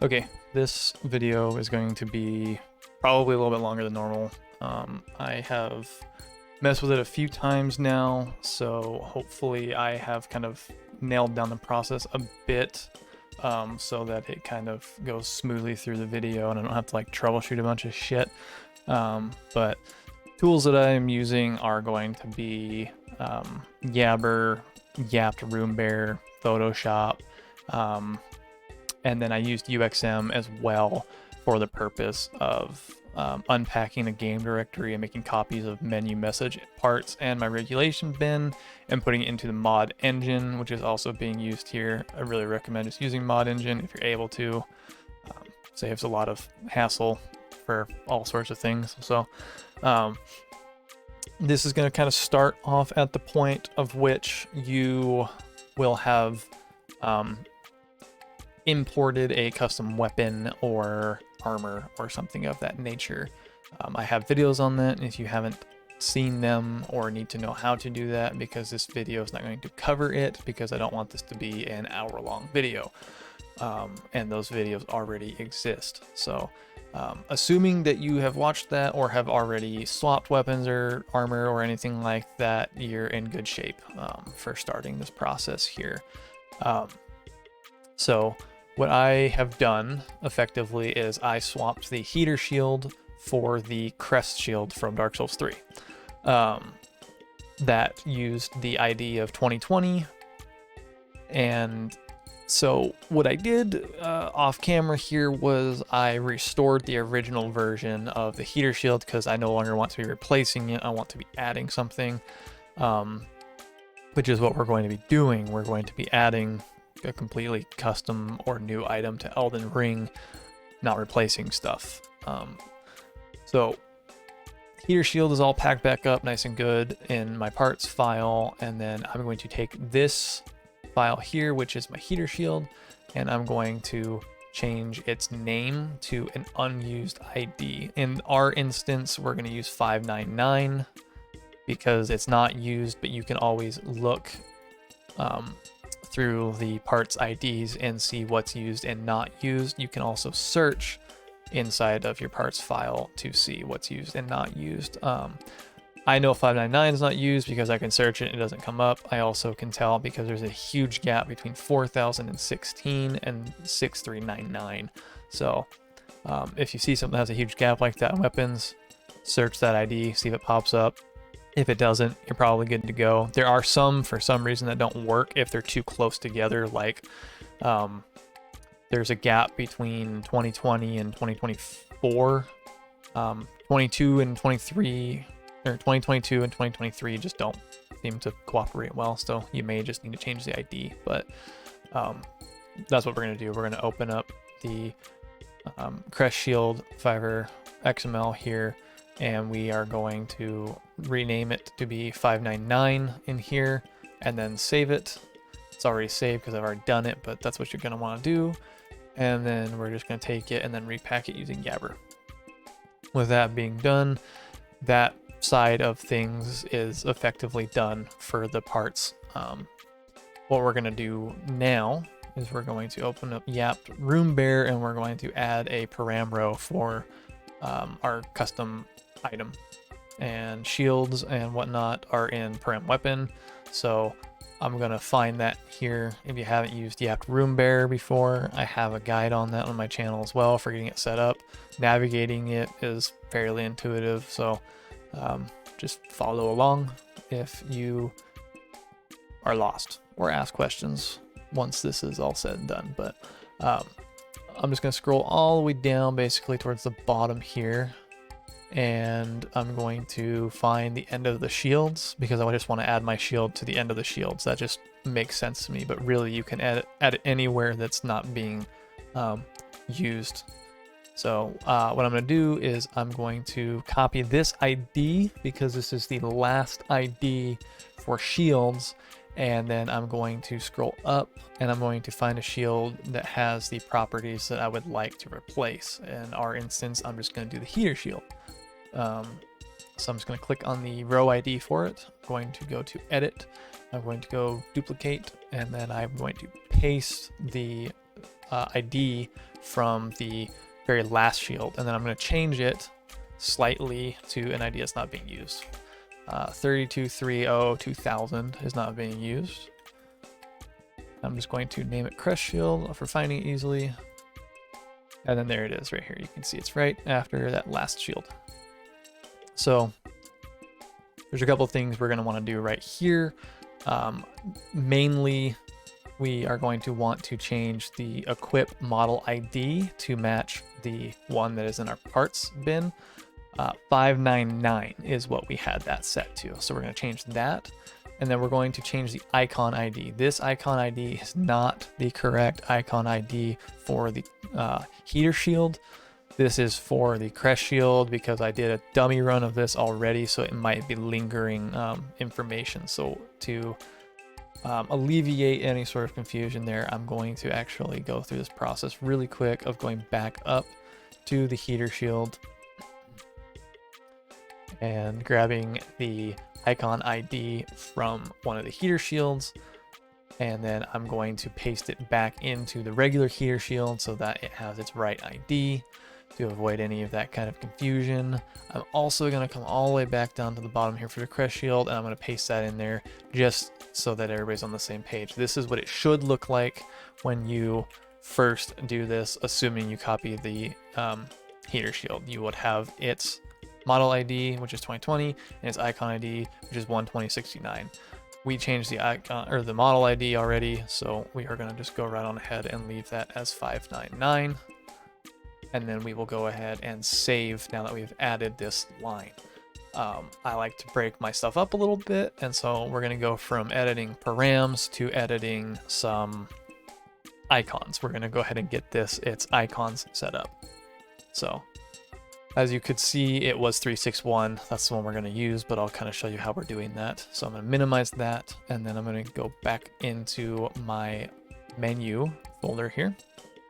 Okay, this video is going to be probably a little bit longer than normal. I have messed with it a few times now, so hopefully I have kind of nailed down the process a bit, so that it kind of goes smoothly through the video and I don't have to like troubleshoot a bunch of shit. But tools that I'm using are going to be Yabber, Yapped, Roombear, Photoshop, and then I used UXM as well for the purpose of unpacking a game directory and making copies of menu message parts and my regulation bin and putting it into the mod engine, which is also being used here. I really recommend just using mod engine if you're able to. Saves a lot of hassle for all sorts of things. So this is going to kind of start off at the point of which you will have imported a custom weapon or armor or something of that nature. I have videos on that if you haven't seen them or need to know how to do that, because this video is not going to cover it because I don't want this to be an hour-long video. And those videos already exist. So assuming that you have watched that or have already swapped weapons or armor or anything like that, you're in good shape for starting this process here. So what I have done effectively is I swapped the heater shield for the crest shield from Dark Souls 3. That used the ID of 2020. And so what I did off camera here was I restored the original version of the heater shield because I no longer want to be replacing it. I want to be adding something, which is what we're going to be doing. We're going to be adding a completely custom or new item to Elden Ring, not replacing stuff. So heater shield is all packed back up nice and good in my parts file, and then I'm going to take this file here, which is my heater shield, and I'm going to change its name to an unused ID. In our instance, we're going to use 599 because it's not used, but you can always look through the parts IDs and see what's used and not used. You can also search inside of your parts file to see what's used and not used. I know 599 is not used because I can search it and it doesn't come up. I also can tell because there's a huge gap between 4016 and 6399. So if you see something that has a huge gap like that in weapons, search that ID, see if it pops up. If it doesn't, you're probably good to go. There are some, for some reason, that don't work if they're too close together. Like there's a gap between 2020 and 2024. 22 and 23, or 2022 and 2023 just don't seem to cooperate well. So you may just need to change the ID. But that's what we're going to do. We're going to open up the Crest Shield Fiverr XML here, and we are going to rename it to be 599 in here and then save it. It's already saved because I've already done it, but that's what you're going to want to do. And then we're just going to take it and then repack it using Yabber. With that being done, that side of things is effectively done for the parts. What we're going to do now is we're going to open up Yapped Roombear, and we're going to add a param row for our custom item. And shields and whatnot are in param weapon, so I'm gonna find that here. If you haven't used Yapped Roombear before, I have a guide on that on my channel as well for getting it set up. Navigating it is fairly intuitive, so just follow along if you are lost or ask questions once this is all said and done. But I'm just gonna scroll all the way down basically towards the bottom here, and I'm going to find the end of the shields because I just want to add my shield to the end of the shields. That just makes sense to me, but really you can add it anywhere that's not being used. So what I'm going to do is I'm going to copy this ID because this is the last ID for shields, and then I'm going to scroll up and I'm going to find a shield that has the properties that I would like to replace. In our instance, I'm just going to do the heater shield. So I'm just going to click on the row ID for it. I'm going to go to edit. I'm going to go duplicate, and then I'm going to paste the ID from the very last shield, and then I'm going to change it slightly to an ID that's not being used. 32302000 is not being used. I'm just going to name it Crest Shield for finding it easily. And then there it is right here. You can see it's right after that last shield. So there's a couple things we're going to want to do right here. Mainly, we are going to want to change the equip model ID to match the one that is in our parts bin. 599 is what we had that set to. So we're going to change that. And then we're going to change the icon ID. This icon ID is not the correct icon ID for the heater shield. This is for the crest shield because I did a dummy run of this already, so it might be lingering information. So to alleviate any sort of confusion there, I'm going to actually go through this process really quick of going back up to the heater shield and grabbing the icon ID from one of the heater shields, and then I'm going to paste it back into the regular heater shield so that it has its right ID to avoid any of that kind of confusion. I'm also going to come all the way back down to the bottom here for the crest shield, and I'm going to paste that in there just so that everybody's on the same page. This is what it should look like when you first do this, assuming you copy the heater shield. You would have its model ID, which is 2020, and its icon ID, which is 12069. We changed the icon or the model ID already, so we are going to just go right on ahead and leave that as 599. And then we will go ahead and save now that we've added this line. I like to break my stuff up a little bit, and so we're going to go from editing params to editing some icons. We're going to go ahead and get its icons set up. So as you could see, it was 361. That's the one we're going to use, but I'll kind of show you how we're doing that. So I'm going to minimize that, and then I'm going to go back into my menu folder here.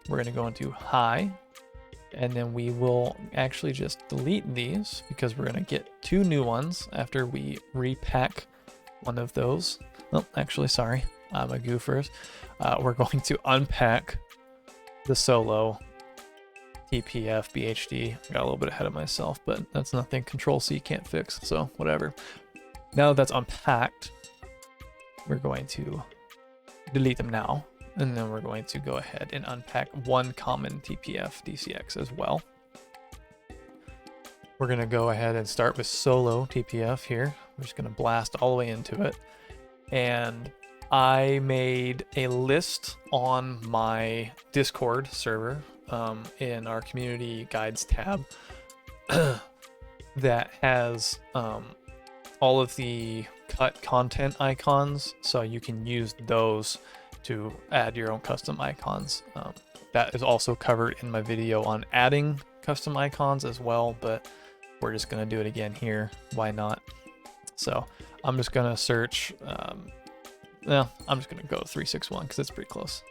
We're going to go into High, and then we will actually just delete these because we're going to get two new ones after we repack one of those. Oh, actually, sorry, I'm a goofer. We're going to unpack the solo TPF BHD. Got a little bit ahead of myself, but that's nothing Control-C can't fix, so whatever. Now that that's unpacked, we're going to delete them now, and then we're going to go ahead and unpack one common TPF DCX as well. We're going to go ahead and start with solo TPF here. We're just going to blast all the way into it, and I made a list on my Discord server in our community guides tab that has all of the cut content icons, so you can use those to add your own custom icons. That is also covered in my video on adding custom icons as well, but we're just going to do it again here. Why not? So I'm just going to search, I'm just going to go 361 because it's pretty close.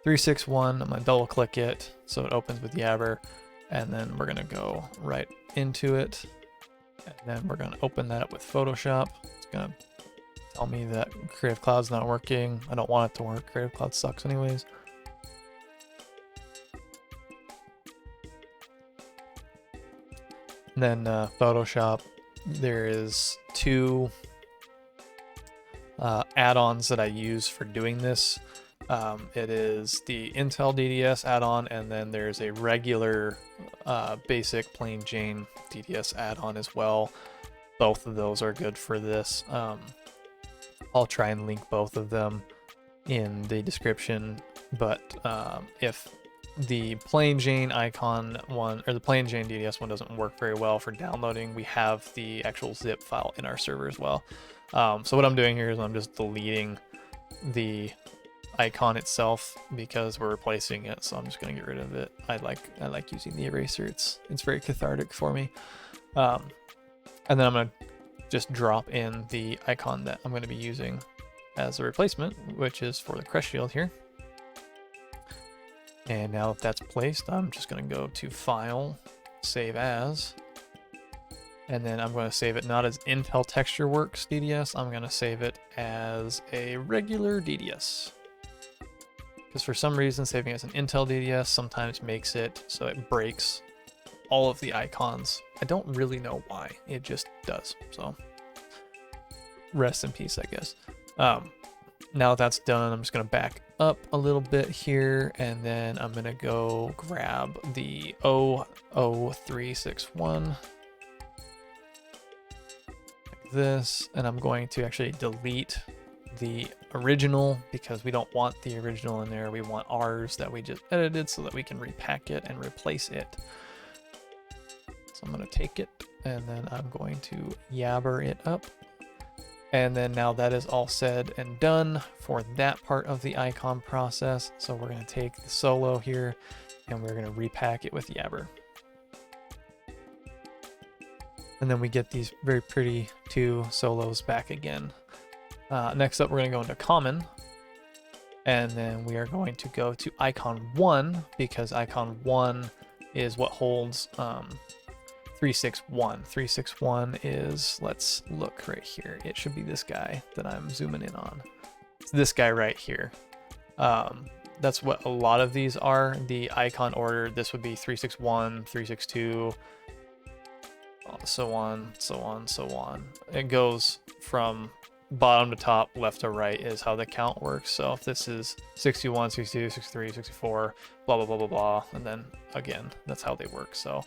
361, I'm going to double click it so it opens with Yabber, and then we're going to go right into it, and then we're going to open that up with Photoshop. It's going to tell me that Creative Cloud's not working. I don't want it to work. Creative Cloud sucks anyways. And then Photoshop, there is two add-ons that I use for doing this. It is the Intel DDS add-on, and then there's a regular basic plain Jane DDS add-on as well. Both of those are good for this. I'll try and link both of them in the description, but if the plain Jane icon one or the plain Jane DDS one doesn't work very well for downloading, we have the actual zip file in our server as well. So what I'm doing here is I'm just deleting the icon itself because we're replacing it, so I'm just going to get rid of it. I like using the eraser. It's very cathartic for me. And then I'm going to just drop in the icon that I'm going to be using as a replacement, which is for the crest shield here. And now that that's placed, I'm just going to go to File, Save As, and then I'm going to save it not as Intel TextureWorks DDS, I'm going to save it as a regular DDS, because for some reason saving as an Intel DDS sometimes makes it so it breaks all of the icons. I don't really know why, it just does. So rest in peace, I guess. Now that's done, I'm just gonna back up a little bit here, and then I'm gonna go grab the 00361 like this, and I'm going to actually delete the original because we don't want the original in there. We want ours that we just edited so that we can repack it and replace it. So I'm going to take it, and then I'm going to Yabber it up. And then now that is all said and done for that part of the icon process. So we're going to take the solo here and we're going to repack it with Yabber. And then we get these very pretty two solos back again. Next up, we're going to go into common. And then we are going to go to icon 1 because icon 1 is what holds 361. 361 is, let's look right here. It should be this guy that I'm zooming in on. It's this guy right here. That's what a lot of these are. The icon order, this would be 361, 362, so on, so on, so on. It goes from bottom to top, left to right is how the count works. So if this is 61, 62, 63, 64, blah, blah, blah, blah, blah. And then again, that's how they work. So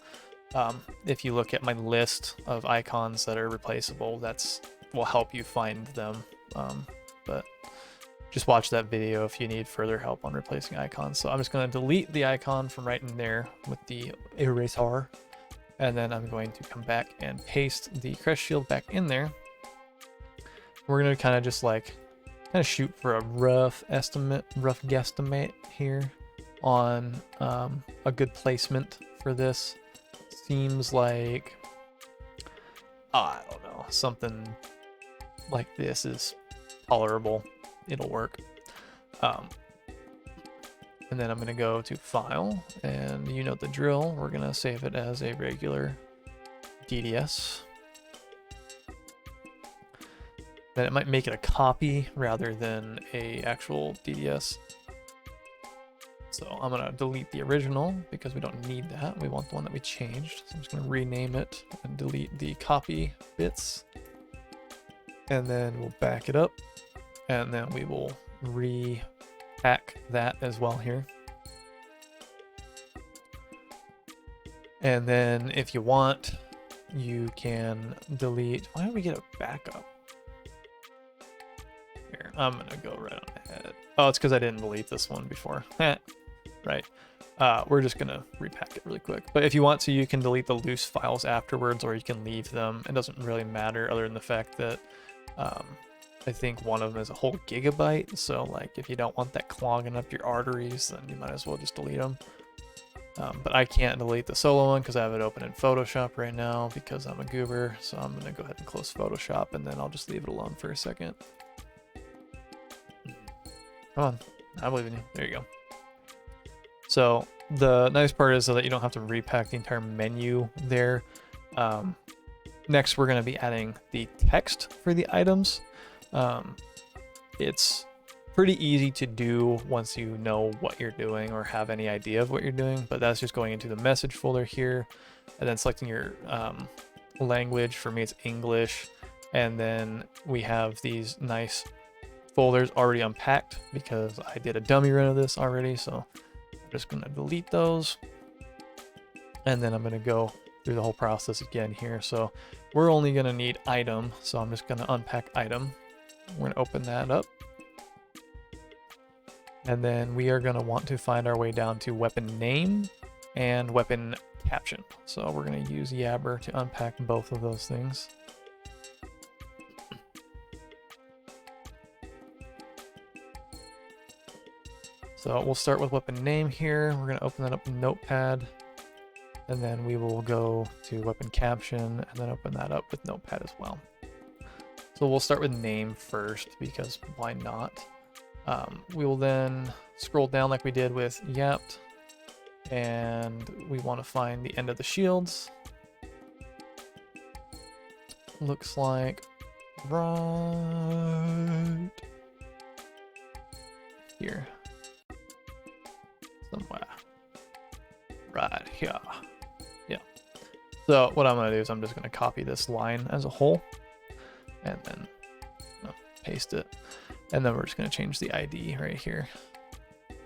if you look at my list of icons that are replaceable, that's will help you find them. But just watch that video if you need further help on replacing icons. So I'm just going to delete the icon from right in there with the eraser. And then I'm going to come back and paste the crest shield back in there. We're going to kind of just like shoot for a rough guesstimate here on a good placement for this. Seems like, I don't know, something like this is tolerable. It'll work. And then I'm going to go to File, and you know the drill. We're going to save it as a regular DDS. Then it might make it a copy rather than a actual DDS. So I'm going to delete the original because we don't need that. We want the one that we changed. So I'm just going to rename it and delete the copy bits. And then we'll back it up. And then we will repack that as well here. And then if you want, you can delete. Why don't we get a backup? Here, I'm going to go right on ahead. Oh, it's because I didn't delete this one before. Right. We're just going to repack it really quick. But if you want to, you can delete the loose files afterwards, or you can leave them. It doesn't really matter other than the fact that I think one of them is a whole gigabyte. So like if you don't want that clogging up your arteries, then you might as well just delete them. But I can't delete the solo one because I have it open in Photoshop right now because I'm a goober. So I'm going to go ahead and close Photoshop, and then I'll just leave it alone for a second. Come on. I believe in you. There you go. So the nice part is that you don't have to repack the entire menu there. Next, we're going to be adding the text for the items. It's pretty easy to do once you know what you're doing or have any idea of what you're doing, but that's just going into the message folder here and then selecting your language. For me, it's English. And then we have these nice folders already unpacked because I did a dummy run of this already. So I'm just going to delete those. And then I'm going to go through the whole process again here. So we're only going to need item. So I'm just going to unpack item. We're going to open that up. And then we are going to want to find our way down to weapon name and weapon caption. So we're going to use Yabber to unpack both of those things. So we'll start with weapon name here. We're going to open that up in Notepad. And then we will go to weapon caption and then open that up with Notepad as well. So we'll start with name first because why not? We will then scroll down like we did with Yapped. And we want to find the end of the shields. Looks like right here. somewhere. Right here. Yeah. So what I'm going to do is I'm just going to copy this line as a whole and then paste it. And then we're just going to change the ID right here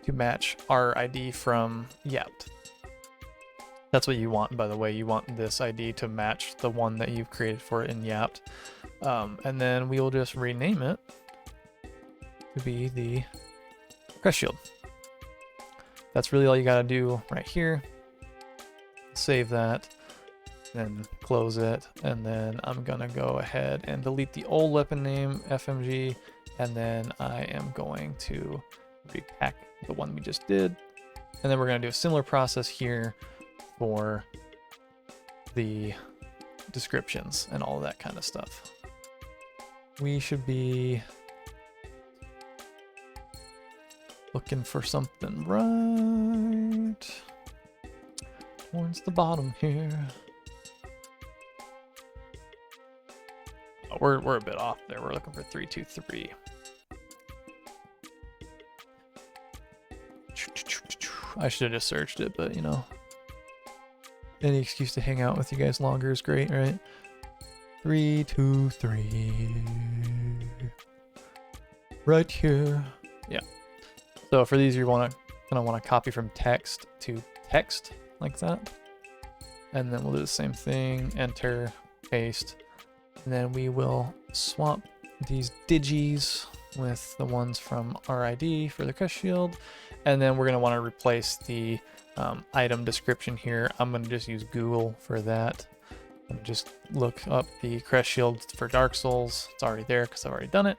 to match our ID from Yapped. That's what you want, by the way. You want this ID to match the one that you've created for it in Yapped. And then we will just rename it to be the Crest Shield. That's really all you got to do right here. Save that, then close it, and then I'm gonna go ahead and delete the old weapon name, FMG, and then I am going to repack the one we just did. And then we're gonna do a similar process here for the descriptions and all of that kind of stuff. We should be looking for something right towards the bottom here. Oh, we're a bit off there. We're looking for 323. I should have just searched it, but you know, any excuse to hang out with you guys longer is great, right? 323. Right here. Yeah. So for these, you're gonna want to copy from text to text like that, and then we'll do the same thing. Enter, paste, and then we will swap these digis with the ones from our ID for the Crest Shield, and then we're gonna want to replace the item description here. I'm gonna just use Google for that. I'm gonna just look up the Crest Shield for Dark Souls. It's already there because I've already done it.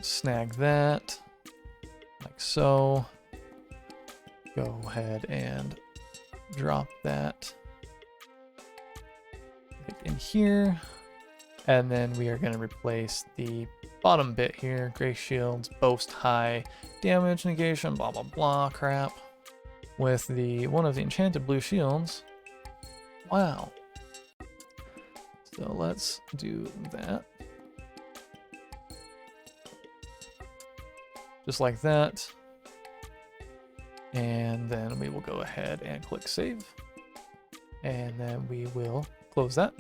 Snag that like so. Go ahead and drop that in here, and then we are going to replace the bottom bit here, Gray Shields, boast high damage negation, blah blah blah crap, with the one of the enchanted blue shields. Wow. So let's do that. Just like that. And then we will go ahead and click save. And then we will close that.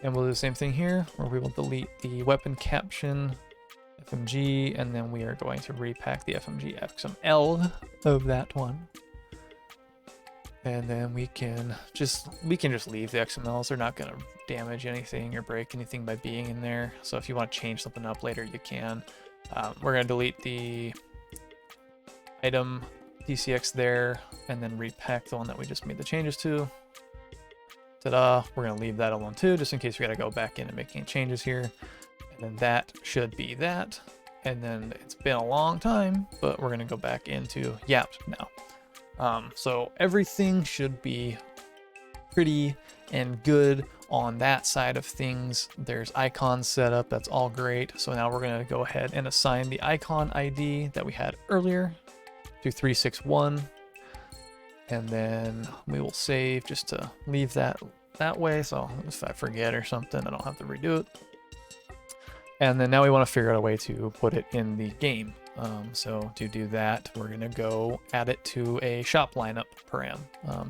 And we'll do the same thing here, where we will delete the weapon caption, FMG, and then we are going to repack the FMG XML of that one. And then we can just leave the XMLs. They're not going to damage anything or break anything by being in there. So if you want to change something up later, you can. We're going to delete the item DCX there, and then repack the one that we just made the changes to. Ta-da! We're going to leave that alone too, just in case we got to go back in and make any changes here. And then that should be that. And then it's been a long time, but we're going to go back into Yapped now. So everything should be pretty and good on that side of things. There's icons set up, that's all great. So now we're going to go ahead and assign the icon ID that we had earlier to 361, and then we will save just to leave that way, so if I forget or something I don't have to redo it. And then now we want to figure out a way to put it in the game. So to do that, we're going to go add it to a shop lineup param.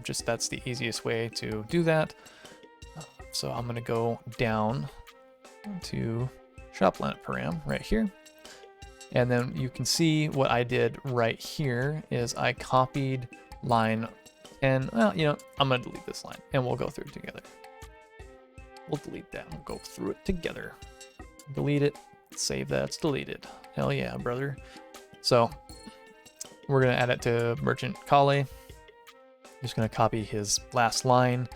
Just that's the easiest way to do that. So I'm going to go down to shop lineup param right here. And then you can see what I did right here is I copied line 10. Well, you know, I'm going to delete this line and we'll go through it together. We'll delete that and we'll go through it together. Delete it, save that, it's deleted. Hell yeah, brother. So we're going to add it to Merchant Kale. Just going to copy his last line.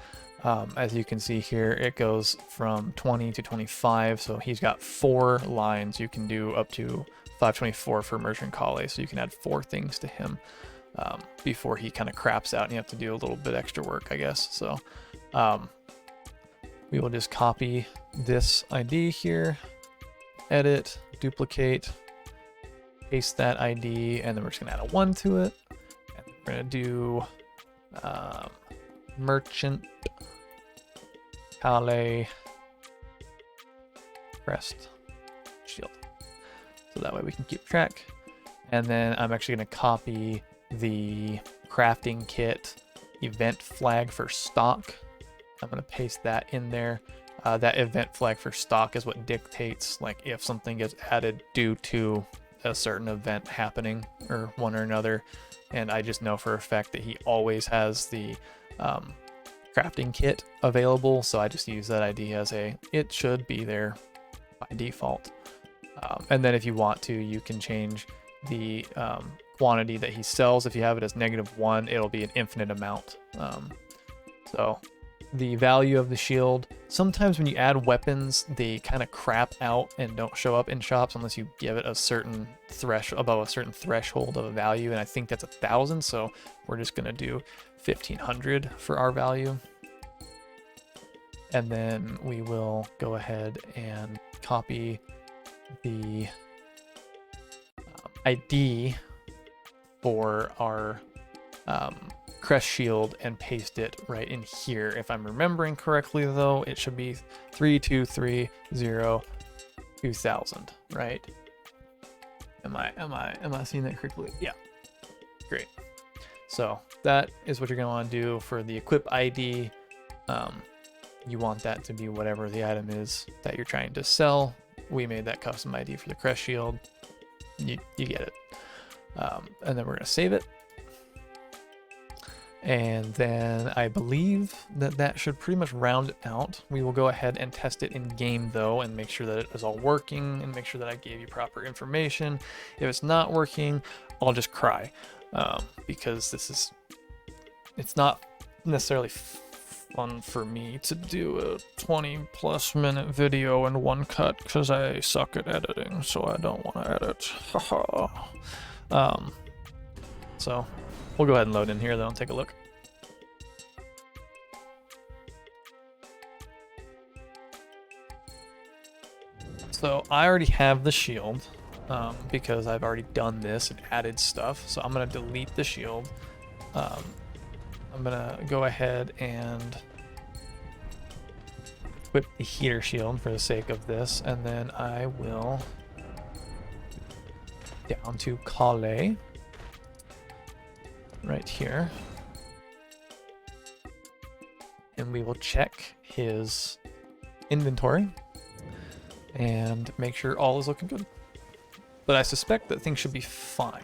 As you can see here, it goes from 20 to 25. So he's got 4 lines. You can do up to 524 for Merchant Kale. So you can add 4 things to him before he kind of craps out and you have to do a little bit extra work, I guess. So we will just copy this ID here, edit, duplicate, paste that ID, and then we're just gonna add a 1 to it. And we're gonna do Merchant Kale Crest Shield. So that way we can keep track. And then I'm actually going to copy the crafting kit event flag for stock. I'm going to paste that in there. That event flag for stock is what dictates like if something gets added due to a certain event happening or one or another. And I just know for a fact that he always has the crafting kit available, so I just use that ID as it should be there by default. And then if you want to, you can change the quantity that he sells. If you have it as -1, it'll be an infinite amount. So the value of the shield, sometimes when you add weapons, they kind of crap out and don't show up in shops unless you give it a certain above a certain threshold of a value, and I think that's 1,000, so we're just gonna do 1,500 for our value. And then we will go ahead and copy the ID for our crest shield and paste it right in here. If I'm remembering correctly though, it should be 32302000, right? Am I seeing that correctly? Yeah. Great. So that is what you're gonna want to do for the equip ID. You want that to be whatever the item is that you're trying to sell. We made that custom ID for the crest shield. You get it. And then we're gonna save it. And then I believe that should pretty much round it out. We will go ahead and test it in game though and make sure that it is all working and make sure that I gave you proper information. If it's not working, I'll just cry because it's not necessarily fun for me to do a 20+ minute video in one cut because I suck at editing, so I don't want to edit. So we'll go ahead and load in here though and take a look. So I already have the shield because I've already done this and added stuff. So I'm gonna delete the shield. I'm gonna go ahead and equip the heater shield for the sake of this, and then I will down to Kale right here, and we will check his inventory and make sure all is looking good. But I suspect that things should be fine.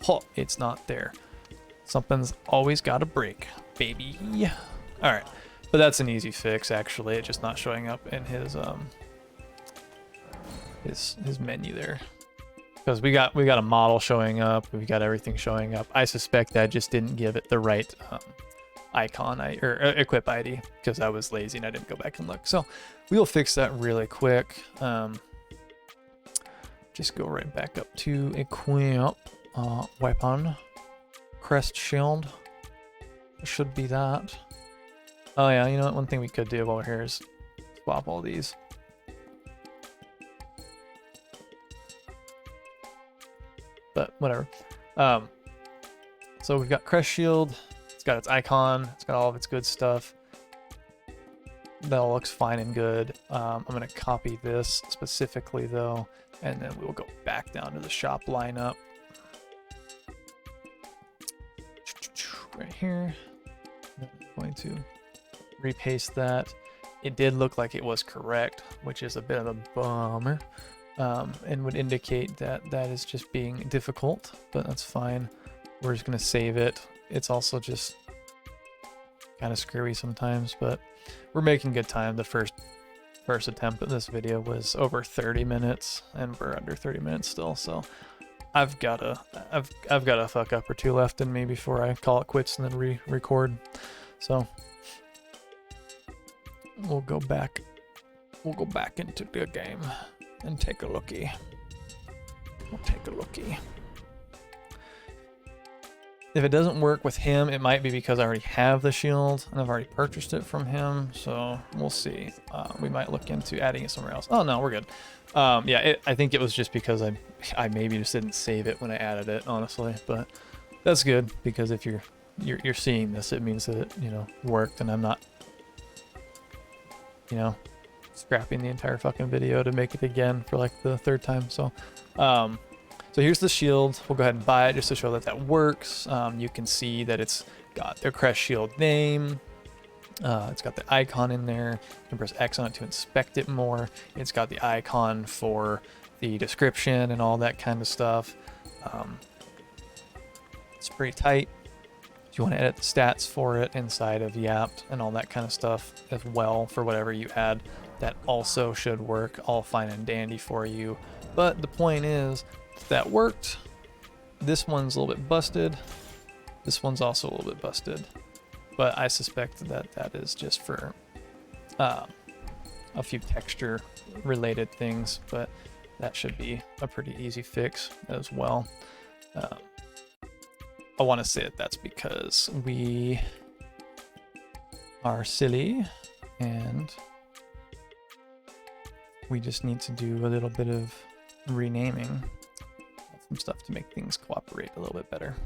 Oh, it's not there. Something's always got to break, baby. All right, but that's an easy fix actually. It's just not showing up in his menu there. Because we got a model showing up, we got everything showing up. I suspect that just didn't give it the right icon or equip ID because I was lazy and I didn't go back and look. So we'll fix that really quick. Just go right back up to equip weapon, crest shield. It should be that. Oh yeah, you know what? One thing we could do while we're here is swap all these. But whatever. So we've got crest shield. It's got its icon. It's got all of its good stuff. That all looks fine and good. I'm gonna copy this specifically though, and then we will go back down to the shop lineup. Right here. I'm going to repaste that. It did look like it was correct, which is a bit of a bummer. And would indicate that that is just being difficult, but that's fine. We're just gonna save it. It's also just kind of screwy sometimes, but we're making good time. The first attempt at this video was over 30 minutes, and we're under 30 minutes still. So I've got a fuck up or two left in me before I call it quits and then re-record. So we'll go back into the game and take a lookie. We'll take a lookie. If it doesn't work with him, it might be because I already have the shield and I've already purchased it from him. So we'll see. We might look into adding it somewhere else. Oh no, we're good. Yeah, I think it was just because I maybe just didn't save it when I added it, honestly. But that's good because if you're seeing this, it means that it, you know, worked, and I'm not, you know, scrapping the entire fucking video to make it again for like the third time. So So here's the shield. We'll go ahead and buy it just to show that that works. You can see that it's got their crest shield name. It's got the icon in there. You can press X on it to inspect it more. It's got the icon for the description and all that kind of stuff. It's pretty tight. If you want to edit the stats for it inside of Yapped and all that kind of stuff as well for whatever you add, that also should work all fine and dandy for you. But the point is, that worked. This one's a little bit busted. This one's also a little bit busted. But I suspect that that is just for a few texture related things, but that should be a pretty easy fix as well. I want to say that that's because we are silly and we just need to do a little bit of renaming, some stuff to make things cooperate a little bit better.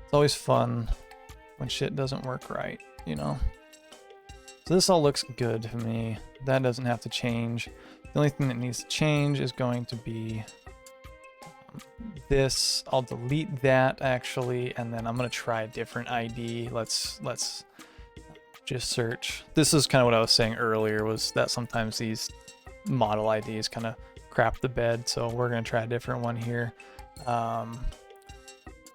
It's always fun when shit doesn't work right, you know? So this all looks good to me. That doesn't have to change. The only thing that needs to change is going to be this. I'll delete that actually, and then I'm gonna try a different ID. Let's just search. This is kind of what I was saying earlier, was that sometimes these model IDs kind of crap the bed, so we're gonna try a different one here.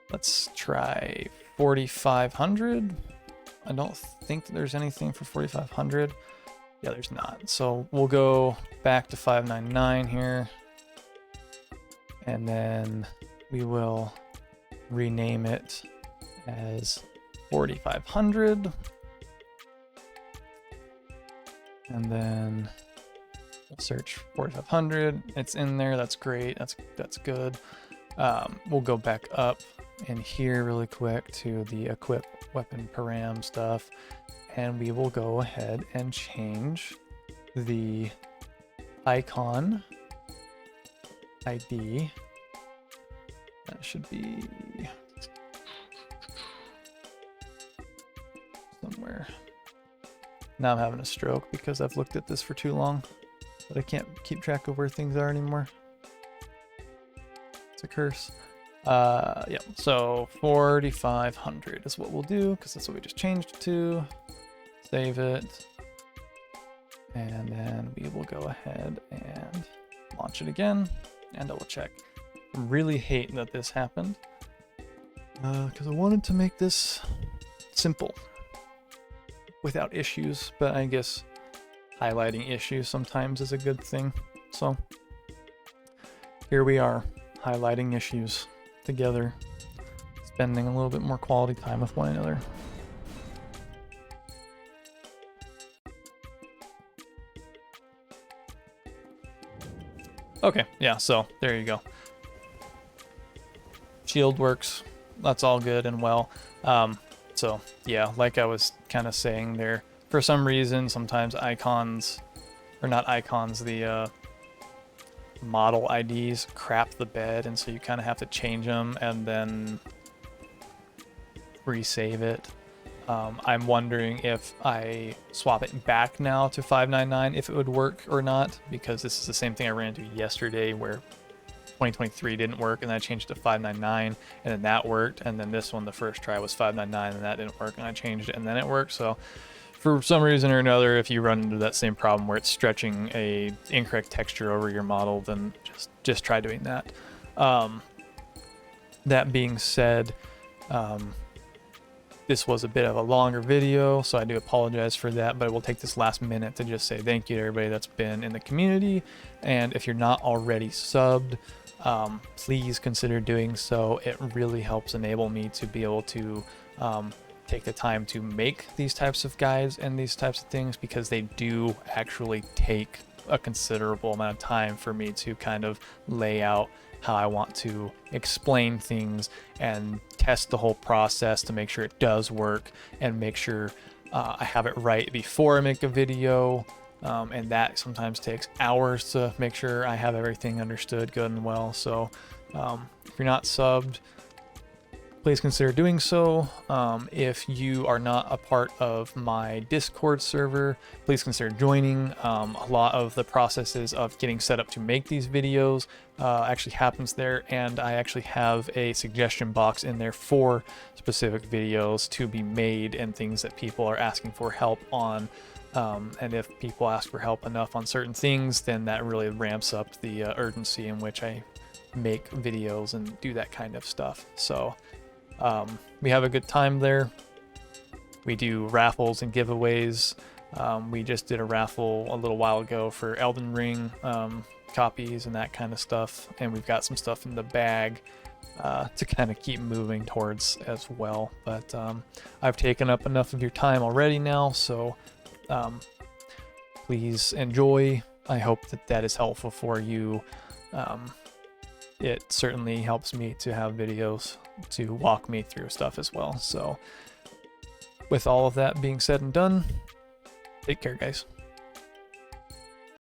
Let's try 4500. I don't think there's anything for 4500. Yeah, there's not. So we'll go back to 599 here. And then we will rename it as 4500. And then we'll search 4500. It's in there. That's great. That's good. We'll go back up in here really quick to the equip weapon param stuff, and we will go ahead and change the icon ID. That should be somewhere. Now I'm having a stroke because I've looked at this for too long, but I can't keep track of where things are anymore. It's a curse. Yeah, so 4500 is what we'll do, because that's what we just changed it to. Save it. And then we will go ahead and launch it again and double check. I really hate that this happened, because I wanted to make this simple without issues, but I guess highlighting issues sometimes is a good thing. So here we are, highlighting issues together, spending a little bit more quality time with one another. Okay, yeah, so there you go. Shield works. That's all good and well. So yeah, like I was kind of saying there, for some reason, sometimes icons, or not icons, the model IDs crap the bed, and so you kind of have to change them and then resave it. I'm wondering if I swap it back now to 599 if it would work or not, because this is the same thing I ran into yesterday where 2023 didn't work, and then I changed it to 599 and then that worked, and then this one, the first try, was 599 and that didn't work, and I changed it and then it worked. So for some reason or another, if you run into that same problem where it's stretching a incorrect texture over your model, then just try doing that. That being said, this was a bit of a longer video, so I do apologize for that, but I will take this last minute to just say thank you to everybody that's been in the community. And if you're not already subbed, please consider doing so. It really helps enable me to be able to take the time to make these types of guides and these types of things, because they do actually take a considerable amount of time for me to kind of lay out how I want to explain things and test the whole process to make sure it does work, and make sure I have it right before I make a video. And that sometimes takes hours to make sure I have everything understood good and well. So if you're not subbed, please consider doing so. If you are not a part of my Discord server, please consider joining. A lot of the processes of getting set up to make these videos actually happens there, and I actually have a suggestion box in there for specific videos to be made and things that people are asking for help on. And if people ask for help enough on certain things, then that really ramps up the urgency in which I make videos and do that kind of stuff. So we have a good time there. We do raffles and giveaways. We just did a raffle a little while ago for Elden Ring copies and that kind of stuff, and we've got some stuff in the bag to kind of keep moving towards as well. But I've taken up enough of your time already now, so please enjoy. I hope that that is helpful for you. It certainly helps me to have videos to walk me through stuff as well. So with all of that being said and done, take care, guys.